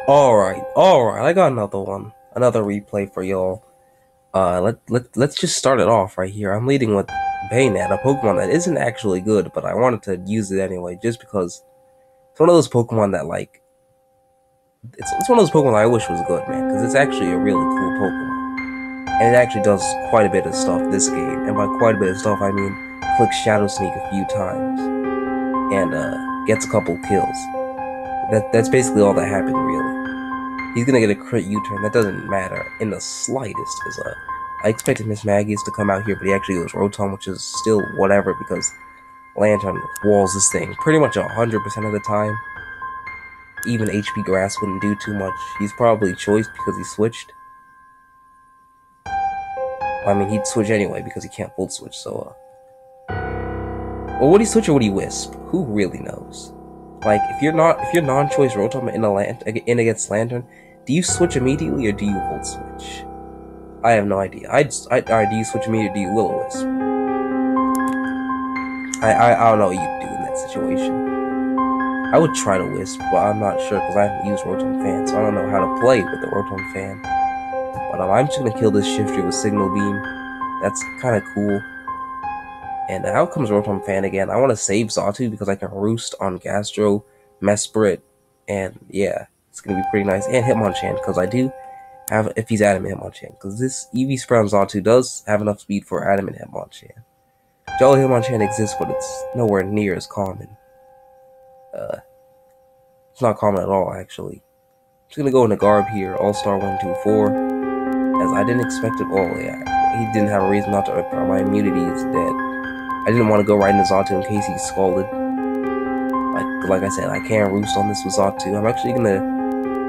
Alright, I got another one. Another replay for y'all. Let's just start it off right here. I'm leading with Banette, a Pokemon that isn't actually good, but I wanted to use it anyway, just because it's one of those Pokemon that, like, it's one of those Pokemon that I wish was good, man, because it's actually a really cool Pokemon. And it actually does quite a bit of stuff this game, and by quite a bit of stuff, I mean, clicks Shadow Sneak a few times, and, gets a couple kills. That's basically all that happened, really. He's gonna get a crit U-turn. That doesn't matter in the slightest. Because I expected Miss Maggie's to come out here, but he actually goes Rotom, which is still whatever because Lantern walls this thing pretty much 100% of the time. Even HP Grass wouldn't do too much. He's probably choiced because he switched. I mean, he'd switch anyway because he can't full switch. So, well, would he switch or would he Wisp? Who really knows? Like, if you're non-choice Rotom in against Lantern, do you switch immediately or do you Volt Switch? I have no idea. Alright, do you switch immediately or do you Will-O-Wisp? I don't know what you'd do in that situation. I would try to Wisp, but I'm not sure because I haven't used Rotom Fan, so I don't know how to play with the Rotom Fan. But I'm just gonna kill this Shifter with Signal Beam. That's kind of cool. And out comes Rotom Fan again. I want to save Xatu because I can Roost on Gastro, Mesprit, and yeah, it's going to be pretty nice. And Hitmonchan, because I do have, if he's Adamant Hitmonchan, because this EV Sprout Xatu does have enough speed for Adamant Hitmonchan. Jolly Hitmonchan exists, but it's nowhere near as common. It's not common at all, actually. I'm just going to go into Garb here, All-Star 124, as I didn't expect it all. Yeah, he didn't have a reason not to, my immunity is dead. I didn't want to go right into Xatu in case he scalded. Like I said, I can't Roost on this with Xatu. I'm actually gonna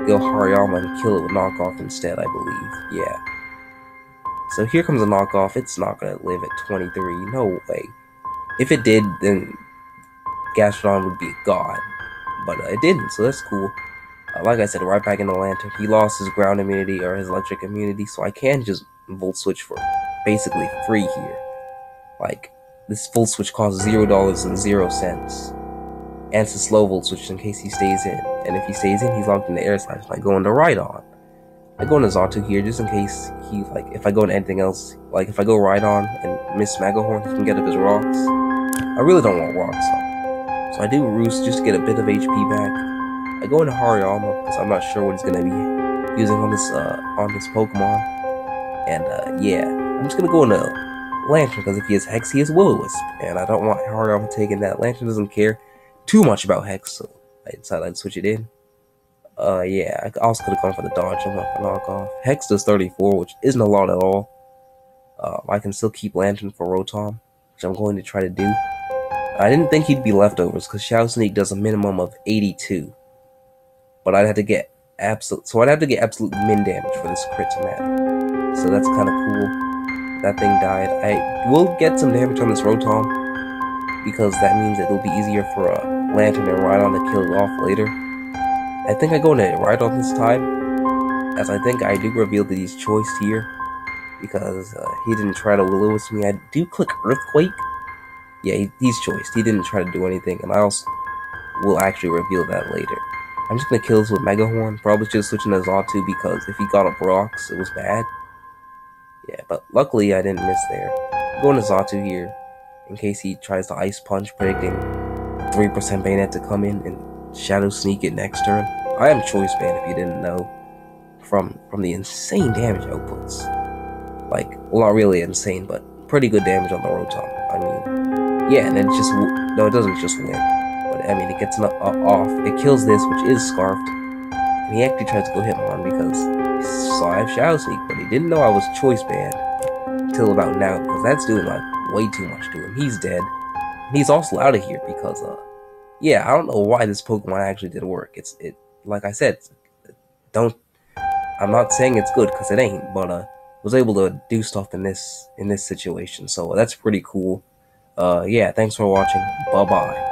go Hariyama and kill it with Knockoff instead, I believe. Yeah. So here comes a Knockoff. It's not gonna live at 23. No way. If it did, then Gastrodon would be a god. But it didn't, so that's cool. Like I said, right back into Lantern. He lost his ground immunity or his electric immunity, so I can just Volt Switch for basically free here. Like, this Volt Switch costs $0.00. And it's a slow Volt Switch in case he stays in. And if he stays in, he's locked in the Air Slash. I go into Rhydon. I go into Xatu here just in case he, like, if I go into anything else, like if I go Rhydon and miss Magahorn, he can get up his rocks. I really don't want rocks though. So I do Roost just to get a bit of HP back. I go into Hariyama because I'm not sure what he's gonna be using on this Pokemon. And yeah, I'm just gonna go into Lantern because if he has Hex, he has Will-O-Wisp, and I don't want Hariyama taking that. Lantern doesn't care too much about Hex, so I decided I'd switch it in. Yeah, I also could have gone for the dodge and went for knockoff. Hex does 34, which isn't a lot at all. I can still keep Lantern for Rotom, which I'm going to try to do. I didn't think he'd be leftovers because Shadow Sneak does a minimum of 82, but I'd have to get absolute min damage for this crit to matter. So that's kind of cool. That thing died. I will get some damage on this Rotom because that means it'll be easier for Lantern and Rhydon to kill it off later. I think I go into Rhydon this time, as I think I do reveal that he's choiced here because he didn't try to Will-O-Wisp me. I do click Earthquake. Yeah, he's choiced. He didn't try to do anything, and I also will actually reveal that later. I'm just gonna kill this with Megahorn. Probably should have switched into Xatu because if he got up rocks, it was bad. Yeah, but luckily I didn't miss there. I'm going to Xatu here, in case he tries to Ice Punch, predicting 3% Banette to come in and Shadow Sneak it next turn. I am Choice Band if you didn't know, from the insane damage outputs. Like, well, not really insane, but pretty good damage on the Rotom. I mean, yeah, and it doesn't just win. But, I mean, it gets off, it kills this, which is Scarfed, and he actually tries to go Hitmon because he saw I have Shadow Sneak, but he didn't know I was Choice Band until about now, because that's doing, like, way too much to him. He's dead. And he's also out of here because, yeah, I don't know why this Pokemon actually did work. Like I said, I'm not saying it's good, because it ain't, but, was able to do stuff in this situation, so that's pretty cool. Yeah, thanks for watching. Bye-bye.